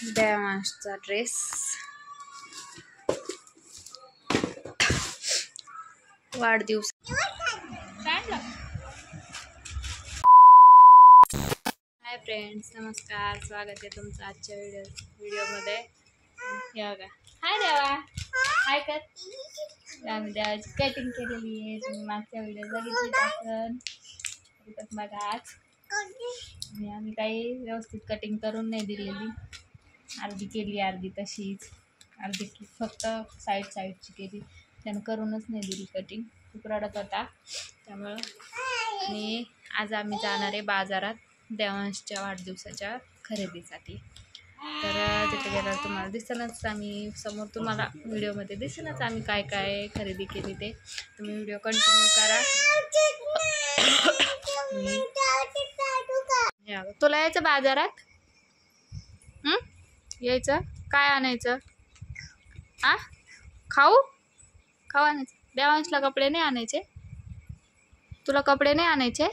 देवांशचा dress वाढदिवस. Hi friends, नमस्कार. स्वागत आहे तुमचं आजच्या व्हिडिओमध्ये. हे बघा, हाय देवा, हाय कर. आम्ही देवाची कटिंग केलेली आहे. तुम्ही मागच्या व्हिडिओ बघितली असेल बघा. आज आम्ही काही व्यवस्थित कटिंग करून नाही दिलेली. अर्धी केली, अर्धी तशीच, अर्धी फक्त साईडची केली. त्यानं करूनच नाही दिली कटिंग. खूप रडत होता त्यामुळं. आणि आज आम्ही जाणार आहे बाजारात देवांशच्या वाढदिवसाच्या खरेदीसाठी. तर तिथे गेल्यावर तुम्हाला दिसेनच, आम्ही समोर तुम्हाला व्हिडिओमध्ये दिसेनच आम्ही काय काय खरेदी केली ते. तुम्ही व्हिडिओ कंटिन्यू करा. तुला यायचं बाजारात? यायचं? काय आणायचं? खाऊ आणायचं? देवांशला कपडे नाही आणायचे? तुला कपडे नाही आणायचे?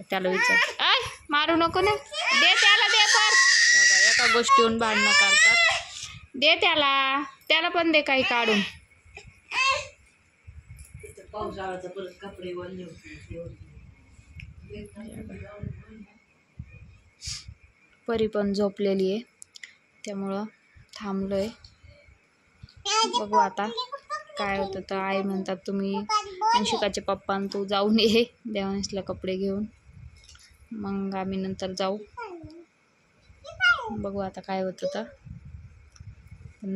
त्याला विचार. मारू नको ना. दे त्याला, दे. पर एका गोष्टीहून भांडणं करतात. दे त्याला पण दे काही काढून. परी पण झोपलेली आहे त्यामुळं थांबलोय. बघू आता काय होतं. तर आई म्हणतात तुम्ही अंशिकाचे पप्पा आणि तू जाऊन ये देवांशला कपडे घेऊन, मग आम्ही नंतर जाऊ. बघू आता काय होतं. तर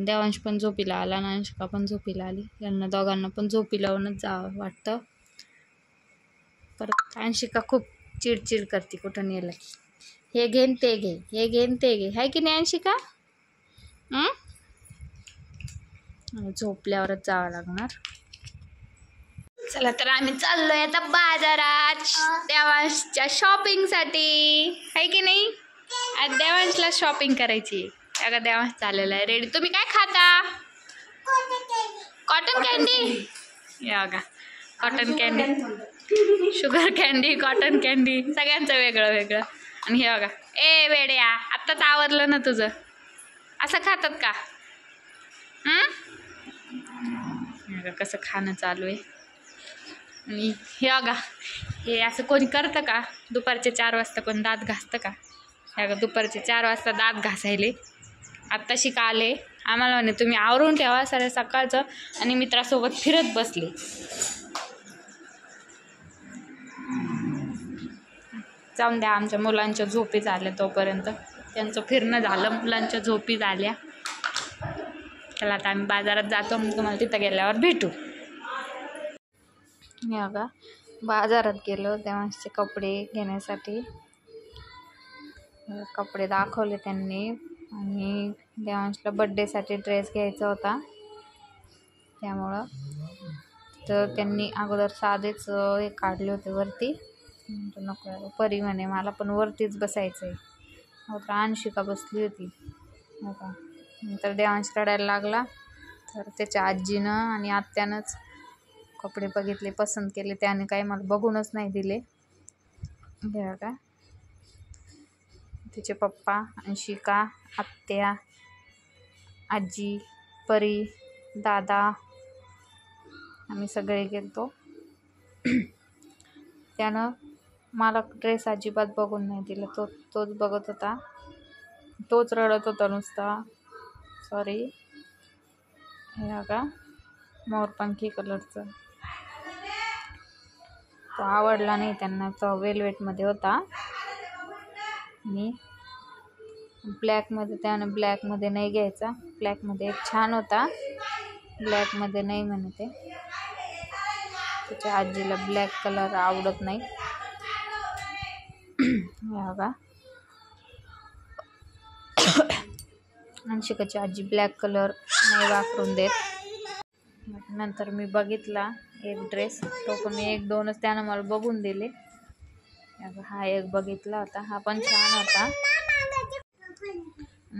देवांश पण झोपीला आला आणि अंशिका पण झोपीला आली. यांना दोघांना पण झोपी लावूनच जावं वाटतं. परत अंशिका खूप चिडचिड करते कुठं नेलं की. हे घेन ते घे, हे घेन ते घे, हाय की नाही अंशिका? झोपल्यावरच जावं लागणार. चला तर आम्ही चाललोय आता बाजारात देवांशच्या शॉपिंगसाठी, हाय की नाही? आज देवांशला शॉपिंग करायची. अगं देवांश चाललेला आहे रेडी. तुम्ही काय खाता? Cotton candy. या का, cotton candy, sugar candy, cotton candy, सगळ्यांचं वेगळं वेगळं. आणि हे बघा, ए वेड्या, आत्ताच आवरलं ना तुझं? असं खातात का? कसं खाणं चालू आहे. आणि हे बघा, हे असं कोणी करतं का? दुपारचे 4 वाजता कोणी दात घासतं का? हे बघा, दुपारचे 4 वाजता दात घासायले. आत्ताशी का आले. आम्हाला म्हणे तुम्ही आवरून ठेवा सारे सकाळचं, आणि मित्रासोबत फिरत बसले. जाऊन द्या, आमच्या मुलांच्या झोपी झाल्या तोपर्यंत. त्यांचं फिरणं झालं, मुलांच्या झोपी झाल्या. चला आता आम्ही बाजारात जातो, मग तुम्हाला तिथं गेल्यावर भेटू. हे बघा, बाजारात गेलो देवांशचे कपडे घेण्यासाठी. कपडे दाखवले त्यांनी. आणि देवांशला बड्डेसाठी ड्रेस घ्यायचा होता त्यामुळं. तर त्यांनी अगोदर साधेच हे काढले होते वरती. नको, परी म्हणे मला पण वरतीच बसायचं आहे. तर अंशिका बसली होती. हो का. नंतर देवांश रडायला लागला. तर त्याच्या आजीनं आणि आत्यानंच कपडे बघितले, पसंत केले. त्याने काही मला बघूनच नाही दिले. बघा का, तिचे पप्पा, अंशिका, आत्या, आजी, परी, दादा, आम्ही सगळे गेलतो. त्यानं मला ड्रेस अजिबात बघून नाही दिला. तोच बघत होता, तोच रडत होता नुसता. सॉरी. हे बघा, मोरपंखी कलरचं. तो आवडला नाही त्यांना. तो वेलवेटमध्ये होता. आणि ब्लॅकमध्ये, त्यानं ब्लॅकमध्ये नाही घ्यायचा. ब्लॅकमध्ये एक छान होता, ब्लॅकमध्ये नाही म्हणते. त्याच्या आजीला ब्लॅक कलर आवडत नाही. बघा, अंशिकाची आजी ब्लॅक कलर नाही वापरून देत. नंतर मी बघितला एक ड्रेस, तो पण मी 1-2च त्यानं मला बघून दिले. हा एक बघितला होता, हा पण छान होता.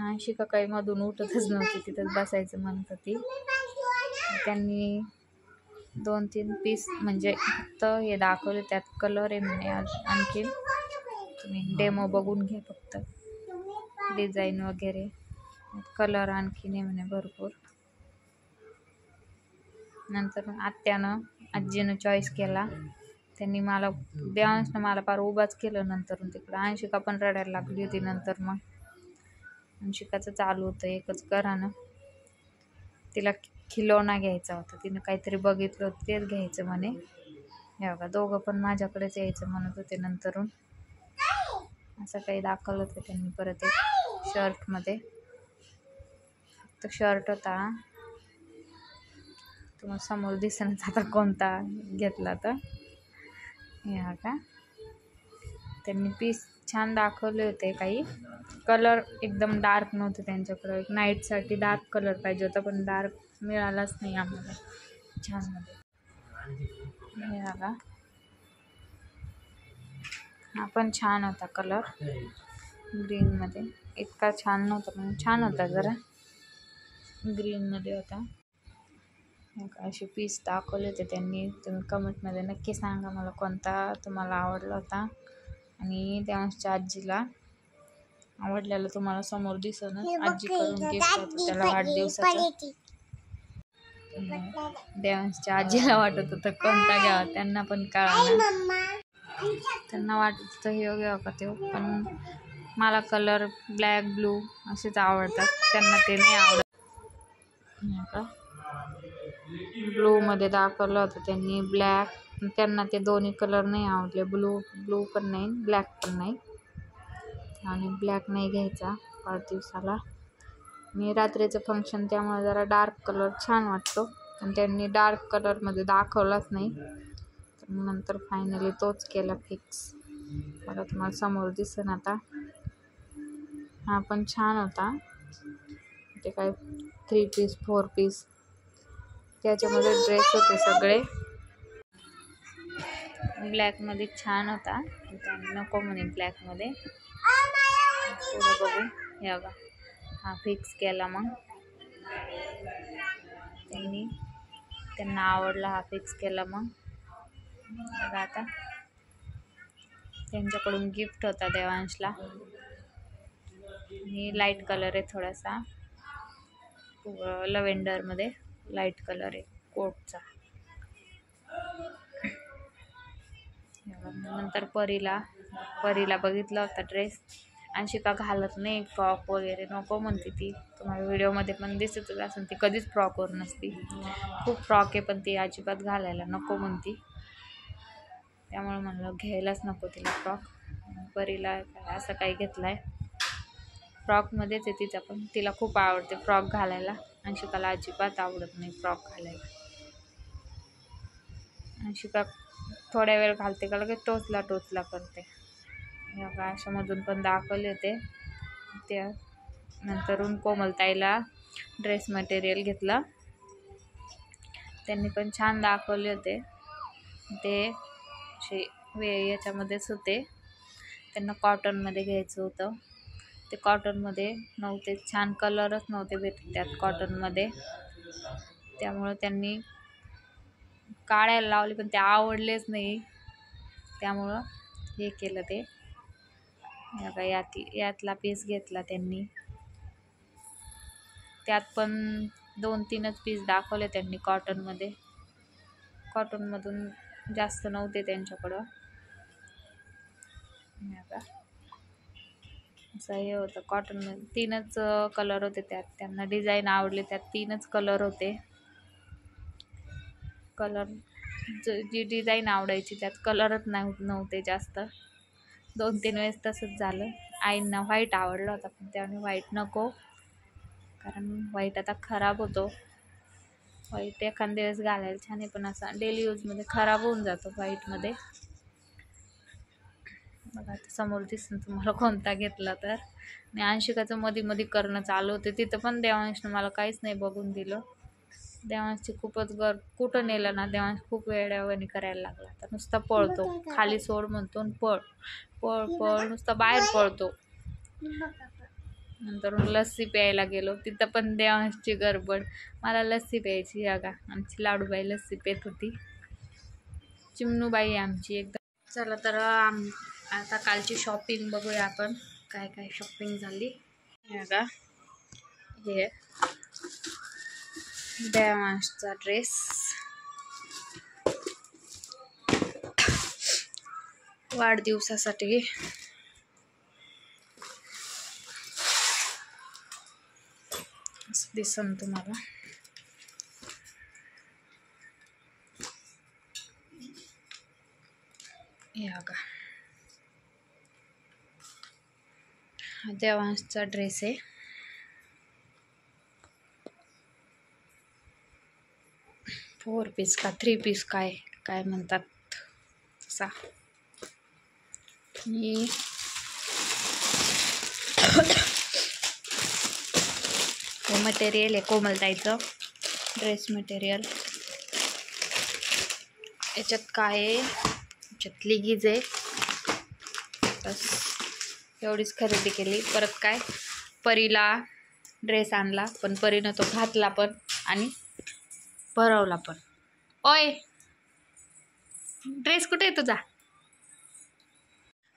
अंशिका काही मधून उठतच नव्हती, तिथंच बसायचं म्हणत होती. त्यांनी 2-3 पीस म्हणजे फक्त हे दाखवले, त्यात कलर आहे म्हणे. आणखी तुम्ही डेमो बघून घ्या फक्त. डिझाईन वगैरे, कलर आणखी नाही म्हणे भरपूर. नंतर आत्यानं आजीनं चॉईस केला. त्यांनी मला देवांशनं मला फार उभाच केलं. नंतर तिकडं अंशिका पण रडायला लागली होती. नंतर मग अंशिकाचं चालू होतं एकच घरानं. तिला खिलौना घ्यायचा होता, तिनं काहीतरी बघितलं होतं तेच घ्यायचं म्हणे. हे बघा दोघं पण माझ्याकडेच यायचं म्हणत होते. नंतरून असं काही दाखवलं होतं त्यांनी. परत एक शर्टमध्ये, तो शर्ट होता तुम्हाला समोर दिसणच आता कोणता घेतला तर. हे का त्यांनी पीस छान दाखवले होते. काही कलर एकदम डार्क नव्हते त्यांच्याकडे. एक नाईटसाठी डार्क कलर पाहिजे होता, पण डार्क मिळालाच नाही आम्हाला छान मध्ये. हे बघा हा पण छान होता कलर, ग्रीनमध्ये. इतका छान नव्हता पण छान होता, जरा ग्रीनमध्ये होता. असे पीस दाखवले होते त्यांनी. तुम्ही कमेंटमध्ये नक्की सांगा मला कोणता तुम्हाला आवडला होता. आणि देवांशच्या आजीला आवडलेलं तुम्हाला समोर दिसणं. आजीकडून गिफ्ट होतं त्याला वाढदिवसाचं. देवांशच्या आजीला वाटत होतं कोणता घ्यावा, त्यांना पण कळालं. त्यांना वाटत होतं हे घ्यावं का ते, पण मला कलर ब्लॅक ब्लू असेच आवडतात, त्यांना ते नाही आवडत. ब्लू मध्ये दाखवलं होतं त्यांनी, ब्लॅक. त्यांना ते दोन्ही कलर नाही आवडले. ब्लू पण नाही, ब्लॅक पण नाही. आणि ब्लॅक नाही घ्यायचा वाढदिवसाला. मी रात्रीचं फंक्शन त्यामुळे जरा डार्क कलर छान वाटतो, पण त्यांनी डार्क कलरमध्ये दाखवलाच नाही. तर नंतर फायनली तोच केला फिक्स. मला तुम्हाला समोर दिसेन आता. हा पण छान होता. ते काय 3 पीस 4 पीस त्याच्यामध्ये ड्रेस होते सगळे. ब्लॅकमध्ये छान होता, त्याने नको म्हणे ब्लॅकमध्ये. पुढं बघू. हे बघा हा फिक्स केला. मग त्यांना आवडला, हा फिक्स केला. मग बघा आता त्यांच्याकडून गिफ्ट होता देवांशला. ही लाईट कलर आहे थोडासा, लव्हेंडरमध्ये लाईट कलर आहे कोटचा. नंतर परीला बघितला होता ड्रेस. अंशिका घालत नाही फ्रॉक वगैरे, नको म्हणते ती. तुम्हाला व्हिडिओमध्ये पण दिसतच असेल, ती कधीच फ्रॉकवर नसती. खूप फ्रॉक आहे पण ती अजिबात घालायला नको म्हणती. त्यामुळे म्हणलं घ्यायलाच नको तिला फ्रॉक. परीला असं काही घेतलाय फ्रॉकमध्येच आहे तिचा, पण तिला खूप आवडते फ्रॉक घालायला. अंशिकाला अजिबात आवडत नाही फ्रॉक घालायला. अंशिका थोड्या वेळ घालते का लगेच टोचला करते. बघा अशामधून पण दाखवले होते. त्या नंतरून कोमलताईला ड्रेस मटेरियल घेतलं, त्यांनी पण छान दाखवले होते. ते याच्यामध्येच होते, त्यांना कॉटनमध्ये घ्यायचं होतं. ते कॉटनमध्ये नव्हते, छान कलरच नव्हते भेटत त्यात कॉटनमध्ये. त्यामुळं त्यांनी काढायला लावले पण ते आवडलेच नाही, त्यामुळं हे केलं. ते बघा यातला पीस घेतला त्यांनी. त्यात पण 2-3च पीस दाखवले त्यांनी कॉटनमध्ये. कॉटनमधून जास्त नव्हते त्यांच्याकडं. असं हे होतं कॉटनमध्ये. 3च कलर होते त्यात. त्यांना डिझाईन आवडले, त्यात 3च कलर होते. कलर जी डिझाईन आवडायची त्यात कलरच नव्हते जास्त. 2-3 वेळेस तसंच झालं. आईंना व्हाईट आवडला होता, पण त्याने व्हाईट नको, कारण व्हाईट आता खराब होतो. व्हाईट एखाद्या वेळेस घालायला छान आहे, पण असा डेली यूजमध्ये खराब होऊन जातो व्हाईटमध्ये. बघा आता समोर दिसून तुम्हाला कोणता घेतला तर. आणि अंशिकाचं मध्ये करणं चालू होते. तिथं पण देवांशनं मला काहीच नाही बघून दिलं. देवांशची खूपच कुठं नेलं ना, देवांश खूप वेड्यावानी करायला लागला. तर नुसता पळतो, खाली सोड म्हणतो, पळ नुसता बाहेर पळतो. नंतर लस्सी प्यायला गेलो, तिथं पण देवांशची गडबड. मला लस्सी प्यायची. बघा आमची लाडूबाई लस्सी पेत होती. चिमणूबाई आमची एकदम. चला तर आता कालची शॉपिंग बघूया आपण, काय काय शॉपिंग झाली. हे बघा, हे देवांशचा ड्रेस वाढदिवसासाठी. असं दिसन तुम्हाला. हे बघा, हा देवांशचा ड्रेस आहे. फोर पीस का 3 पीस काय काय म्हणतात तसा. आणि हे मटेरियल आहे कोमलताईचं ड्रेस मटेरियल. याच्यात काय आहे, याच्यात लिगीज आहे. बस एवढीच खरेदी केली. परत काय, परीला ड्रेस आणला, पण परीनं तो घातला पण आणि भरवला पण. ओय, ड्रेस कुठे आहे तुझा?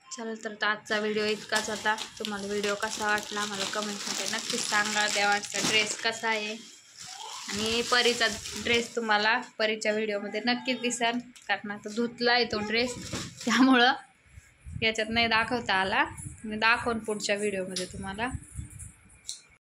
चला तर आजचा व्हिडिओ इतकाच होता. तुम्हाला व्हिडिओ कसा वाटला मला कमेंटमध्ये नक्कीच सांगा. देवांचा ड्रेस कसा आहे आणि परीचा ड्रेस तुम्हाला परीच्या व्हिडिओमध्ये नक्कीच दिसेल, कारण आता धुतला आहे तो ड्रेस, त्यामुळं याच्यात नाही दाखवता आला. मी दाखवून पुढच्या व्हिडिओमध्ये तुम्हाला.